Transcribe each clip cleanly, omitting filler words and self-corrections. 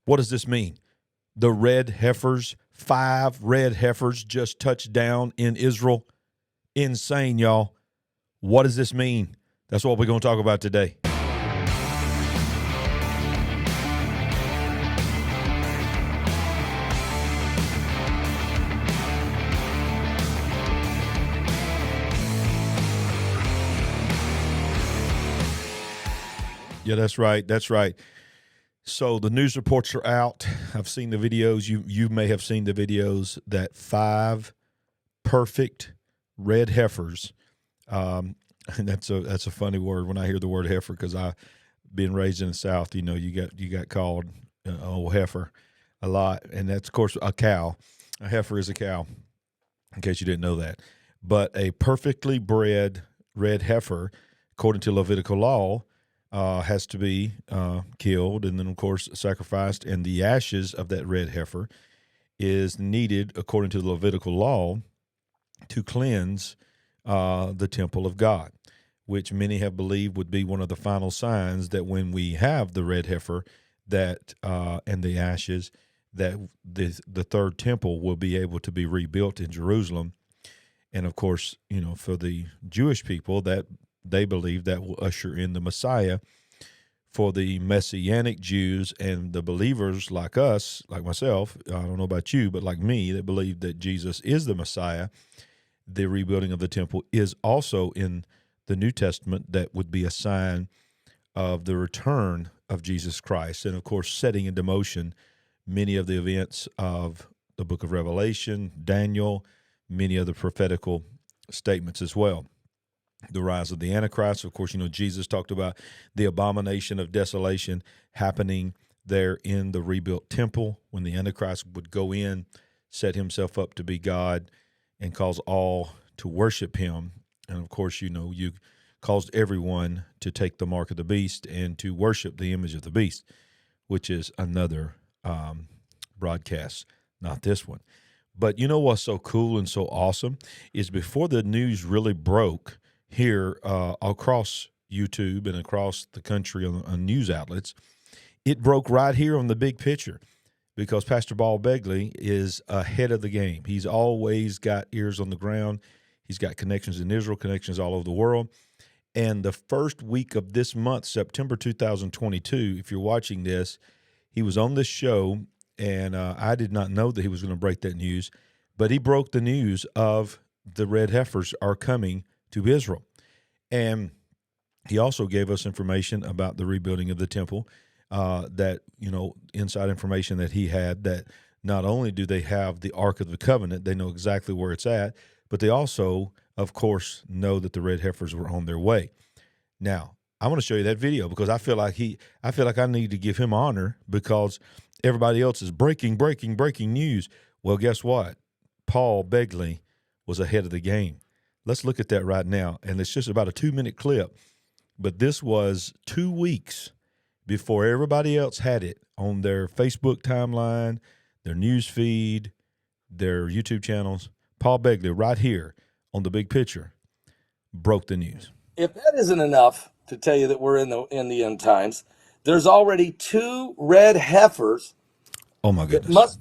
What does this mean? The red heifers, 5 red heifers just touched down in Israel. Insane, y'all. What does this mean? That's what we're going to talk about today. Yeah, that's right. That's right. So the news reports are out. I've seen the videos. You may have seen the videos that 5 perfect red heifers. And that's a funny word when I hear the word heifer, because I, being raised in the South, you got called old heifer a lot, and that's of course a cow. A heifer is a cow, in case you didn't know that. But a perfectly bred red heifer, according to Levitical law, has to be killed and then, of course, sacrificed. And the ashes of that red heifer is needed, according to the Levitical law, to cleanse the temple of God, which many have believed would be one of the final signs that when we have the red heifer that and the ashes, that the third temple will be able to be rebuilt in Jerusalem. And, of course, for the Jewish people, that they believe that will usher in the Messiah. For the Messianic Jews and the believers like us, like myself, I don't know about you, but like me, that believe that Jesus is the Messiah, the rebuilding of the temple is also in the New Testament. That would be a sign of the return of Jesus Christ. And, of course, setting into motion many of the events of the book of Revelation, Daniel, many of the prophetical statements as well. The rise of the Antichrist. Of course, Jesus talked about the abomination of desolation happening there in the rebuilt temple when the Antichrist would go in, set himself up to be God, and cause all to worship him. And, of course, you caused everyone to take the mark of the beast and to worship the image of the beast, which is another broadcast, not this one. But you know what's so cool and so awesome is before the news really broke here across YouTube and across the country on news outlets, it broke right here on the big picture, because Pastor Begley is ahead of the game. He's always got ears on the ground. He's got connections in Israel, connections all over the world. And the first week of this month, September 2022, if you're watching this, he was on this show, and I did not know that he was going to break that news, but he broke the news of the red heifers are coming to Israel. And he also gave us information about the rebuilding of the temple, that, inside information that he had, that not only do they have the Ark of the Covenant, they know exactly where it's at, but they also, of course, know that the red heifers were on their way. Now, I want to show you that video, because I feel like I need to give him honor, because everybody else is breaking news. Well, guess what? Paul Begley was ahead of the game. Let's look at that right now. And it's just about a 2-minute clip. But this was 2 weeks before everybody else had it on their Facebook timeline, their news feed, their YouTube channels. Paul Begley, right here on the big picture, broke the news. If that isn't enough to tell you that we're in the end times, there's already 2 red heifers. Oh my goodness!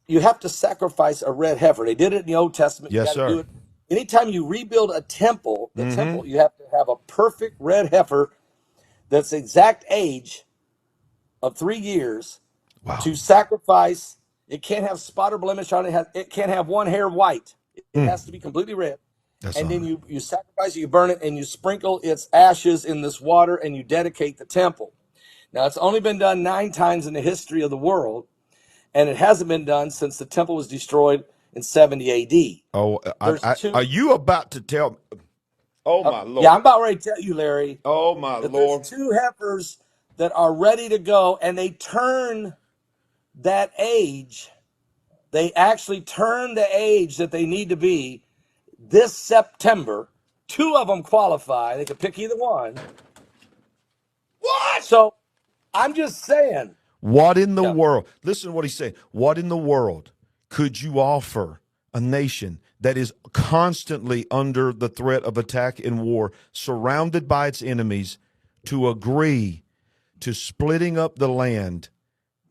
You have to sacrifice a red heifer. They did it in the Old Testament. Yes, you got to sir. do it. Anytime you rebuild a temple, temple, you have to have a perfect red heifer that's the exact age of 3 years to sacrifice. It can't have spot or blemish on it. It can't have one hair white. It has to be completely red. Then you sacrifice it, you burn it, and you sprinkle its ashes in this water, and you dedicate the temple. Now, it's only been done 9 times in the history of the world, and it hasn't been done since the temple was destroyed in 70 A.D. Oh, are you about to tell me? Oh, my Lord. Yeah, I'm about ready to tell you, Larry. Oh, my Lord. There's 2 heifers that are ready to go, and they turn that age. They actually turn the age that they need to be this September. 2 of them qualify. They could pick either one. What? So I'm just saying. What in the world? Listen to what he's saying. What in the world could you offer a nation that is constantly under the threat of attack and war, surrounded by its enemies, to agree to splitting up the land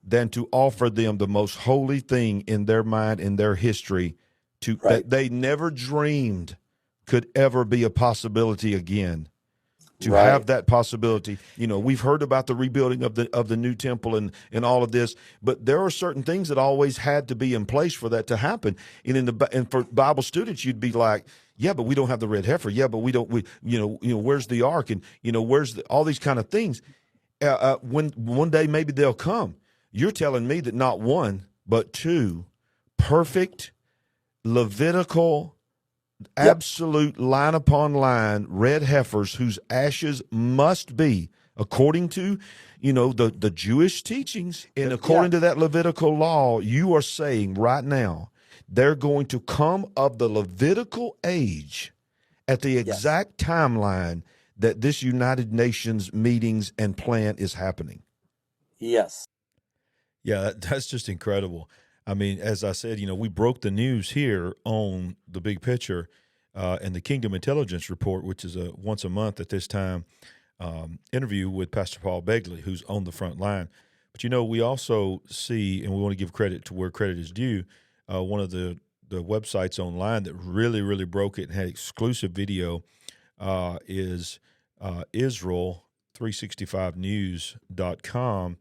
than to offer them the most holy thing in their mind, in their history, that they never dreamed could ever be a possibility again. To have that possibility. We've heard about the rebuilding of the new temple and all of this, but there are certain things that always had to be in place for that to happen. And for Bible students, you'd be like, yeah, but we don't have the red heifer. Yeah, but where's the ark? And where's all these kind of things? When one day maybe they'll come. You're telling me that not one, but two perfect Levitical, absolute line upon line red heifers whose ashes must be, according to the Jewish teachings and according to that Levitical law, you are saying right now they're going to come of the Levitical age at the exact timeline that this United Nations meetings and plan is happening. Yes. Yeah, that's just incredible. I mean, as I said, we broke the news here on The Big Picture and the Kingdom Intelligence Report, which is a once a month at this time interview with Pastor Paul Begley, who's on the front line. But, we also see, and we want to give credit to where credit is due, one of the websites online that really, really broke it and had exclusive video is Israel365news.com.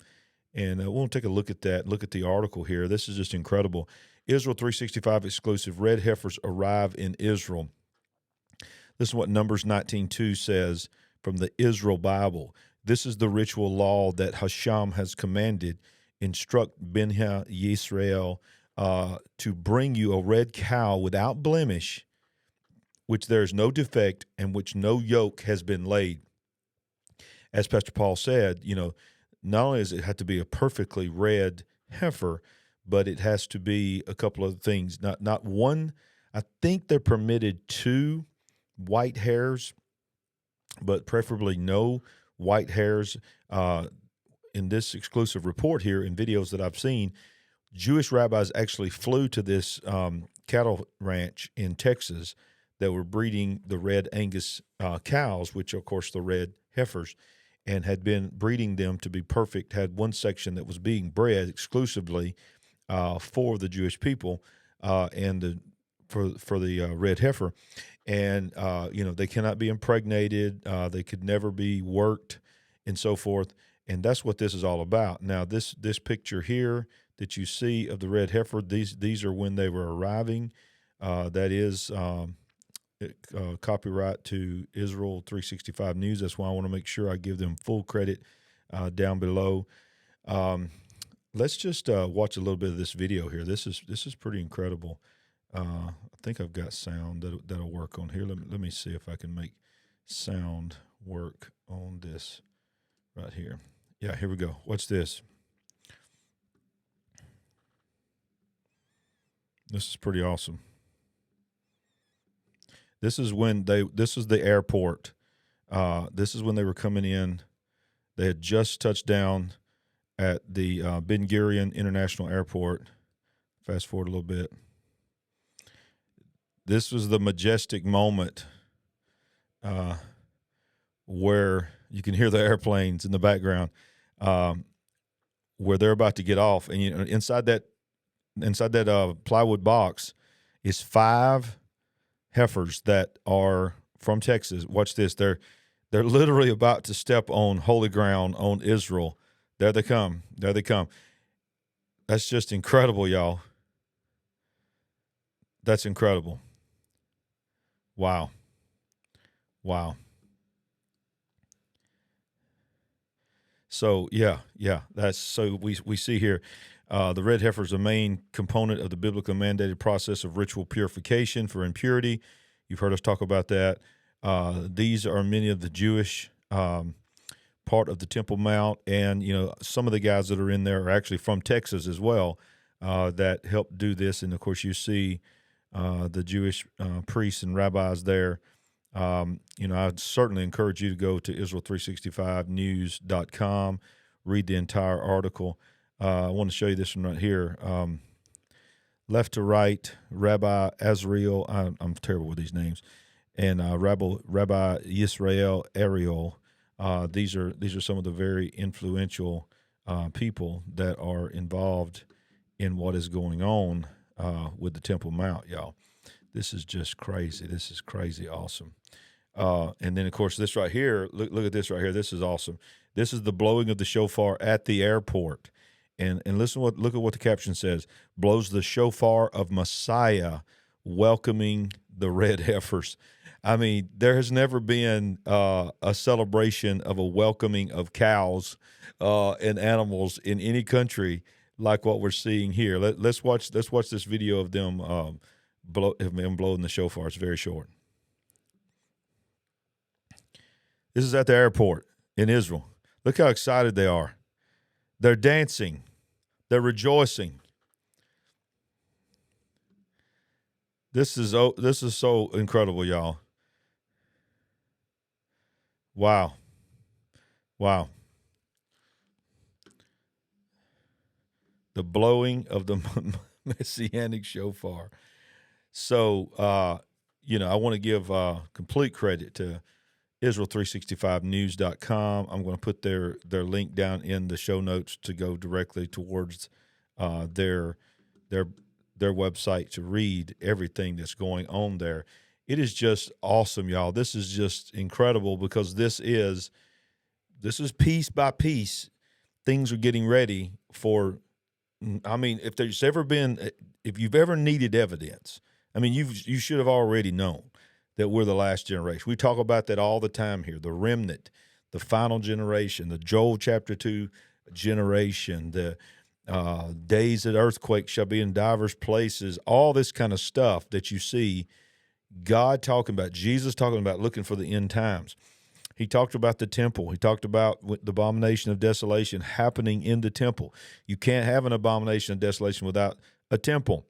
And we'll take a look at that, look at the article here. This is just incredible. Israel 365 exclusive, red heifers arrive in Israel. This is what Numbers 19:2 says from the Israel Bible. This is the ritual law that Hashem has commanded. Instruct Bnei Yisrael to bring you a red cow without blemish, which there is no defect and which no yoke has been laid. As Pastor Paul said, not only does it have to be a perfectly red heifer, but it has to be a couple of things. Not one. I think they're permitted 2 white hairs, but preferably no white hairs. In this exclusive report here, in videos that I've seen, Jewish rabbis actually flew to this cattle ranch in Texas that were breeding the red Angus cows, which are, of course, the red heifers, and had been breeding them to be perfect, had one section that was being bred exclusively for the Jewish people and for the red heifer. And, they cannot be impregnated. They could never be worked and so forth. And that's what this is all about. Now, this picture here that you see of the red heifer, these are when they were arriving. That is copyright to Israel 365 News. That's why I want to make sure I give them full credit down below. Let's just watch a little bit of this video here. This is pretty incredible. I think I've got sound that'll work on here. Let me see if I can make sound work on this right here. Yeah, here we go. Watch this. This is pretty awesome. This is the airport. This is when they were coming in. They had just touched down at the Ben Gurion International Airport. Fast forward a little bit. This was the majestic moment where you can hear the airplanes in the background, where they're about to get off, and inside that plywood box is 5 heifers that are from Texas. Watch this. They're literally about to step on holy ground on Israel. There they come. There they come. That's just incredible, y'all. That's incredible. Wow. Wow. So yeah. That's so we see here. The red heifer is a main component of the biblical mandated process of ritual purification for impurity. You've heard us talk about that. These are many of the Jewish part of the Temple Mount, and some of the guys that are in there are actually from Texas as well that helped do this. And of course, you see the Jewish priests and rabbis there. I'd certainly encourage you to go to Israel365news.com, read the entire article. I want to show you this one right here. Left to right, Rabbi Azriel. I'm terrible with these names, and Rabbi Yisrael Ariel. These are some of the very influential people that are involved in what is going on with the Temple Mount, y'all. This is just crazy. This is crazy awesome. And then, of course, this right here, look at this right here. This is awesome. This is the blowing of the shofar at the airport. And look at what the caption says. Blows the shofar of Messiah, welcoming the red heifers. I mean, there has never been a celebration of a welcoming of cows and animals in any country like what we're seeing here. Let's watch this video of them blowing the shofar. It's very short. This is at the airport in Israel. Look how excited they are. They're dancing. They're rejoicing. This is so incredible, y'all. Wow. Wow. The blowing of the Messianic shofar. So, I want to give complete credit to Israel365news.com. I'm going to put their link down in the show notes to go directly towards their website to read everything that's going on there. It is just awesome, y'all. This is just incredible because this is piece by piece. Things are getting ready for. I mean, if you've ever needed evidence, I mean, you should have already known that we're the last generation. We talk about that all the time here, the remnant, the final generation, the Joel chapter 2 generation, the days that earthquakes shall be in divers places, all this kind of stuff that you see God talking about, Jesus talking about looking for the end times. He talked about the temple. He talked about the abomination of desolation happening in the temple. You can't have an abomination of desolation without a temple.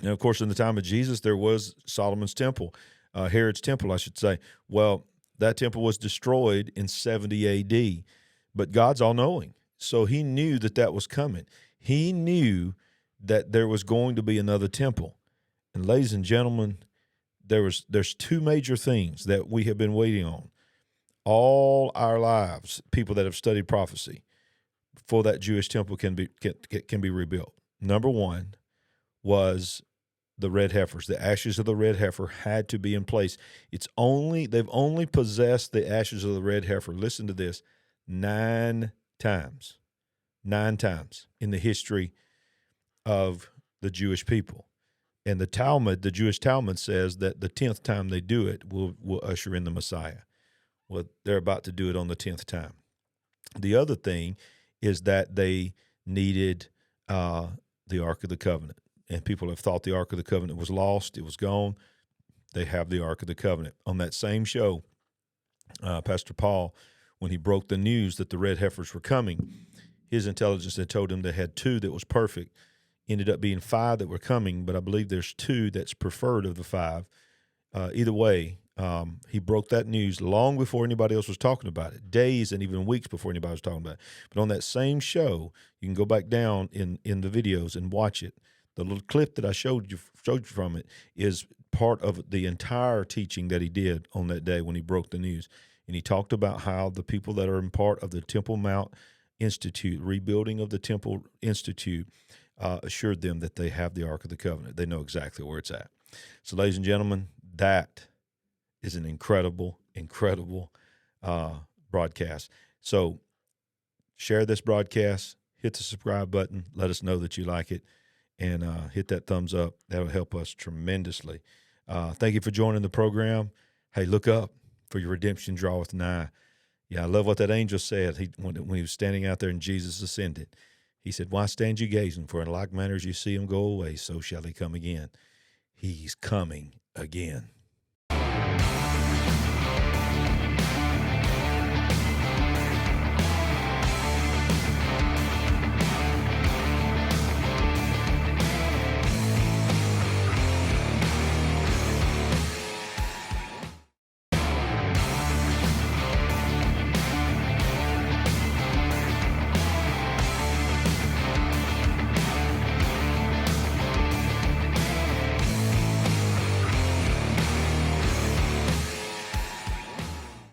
And, of course, in the time of Jesus, there was Solomon's temple. Herod's temple, I should say. Well, that temple was destroyed in 70 A.D., but God's all-knowing, so he knew that was coming. He knew that there was going to be another temple. And, ladies and gentlemen, there's two major things that we have been waiting on all our lives, people that have studied prophecy, before that Jewish temple can be rebuilt. Number one was the red heifers. The ashes of the red heifer had to be in place. They've only possessed the ashes of the red heifer. Listen to this, 9 times. 9 times in the history of the Jewish people. And the Jewish Talmud says that the 10th time they do it will usher in the Messiah. Well, they're about to do it on the 10th time. The other thing is that they needed the Ark of the Covenant. And people have thought the Ark of the Covenant was lost. It was gone. They have the Ark of the Covenant. On that same show, Pastor Paul, when he broke the news that the red heifers were coming, his intelligence had told him they had 2 that was perfect. Ended up being 5 that were coming, but I believe there's 2 that's preferred of the 5. Either way, he broke that news long before anybody else was talking about it, days and even weeks before anybody was talking about it. But on that same show, you can go back down in the videos and watch it. The little clip that I showed you from it is part of the entire teaching that he did on that day when he broke the news. And he talked about how the people that are in part of the Temple Mount Institute, rebuilding of the Temple Institute, assured them that they have the Ark of the Covenant. They know exactly where it's at. So, ladies and gentlemen, that is an incredible broadcast. So, share this broadcast, hit the subscribe button, let us know that you like it, and hit that thumbs up. That will help us tremendously. Thank you for joining the program. Hey, look up, for your redemption draweth nigh. Yeah, I love what that angel said when he was standing out there and Jesus ascended. He said, "Why stand you gazing? For in like manner as you see him go away, so shall he come again." He's coming again.